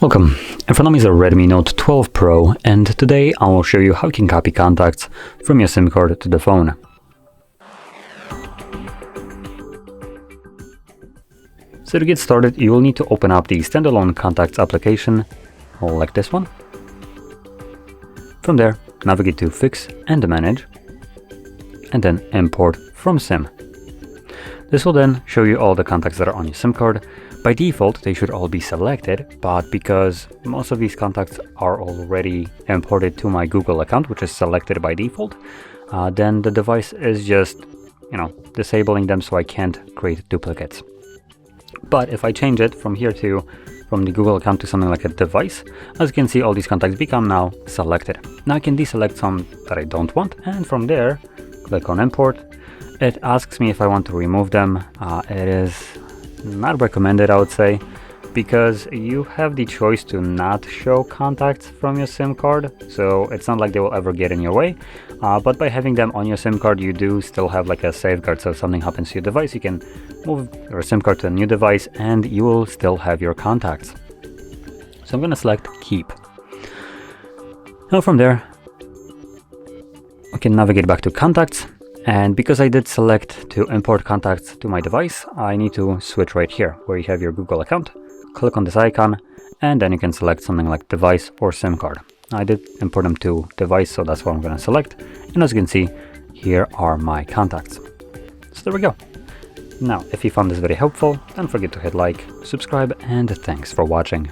Welcome, in front of me is a Redmi Note 12 Pro, and today I will show you how you can copy contacts from your SIM card to the phone. So to get started, you will need to open up the standalone contacts application, like this one. From there, navigate to Fix and Manage, and then Import from SIM. This will then show you all the contacts that are on your SIM card. By default, they should all be selected, but because most of these contacts are already imported to my Google account, which is selected by default, then the device is just, disabling them so I can't create duplicates. But if I change it from the Google account to something like a device, as you can see, all these contacts become now selected. Now I can deselect some that I don't want, and from there, click on Import. It asks me if I want to remove them. It is not recommended, I would say, because you have the choice to not show contacts from your SIM card, so it's not like they will ever get in your way, but by having them on your SIM card, you do still have like a safeguard, so if something happens to your device, you can move your SIM card to a new device and you will still have your contacts. So I'm going to select Keep. Now from there, I can navigate back to Contacts. And because I did select to import contacts to my device, I need to switch right here where you have your Google account. Click on this icon, and then you can select something like device or SIM card. I did import them to device, so that's what I'm going to select. And as you can see, here are my contacts. So there we go. Now, if you found this very helpful, don't forget to hit like, subscribe, and thanks for watching.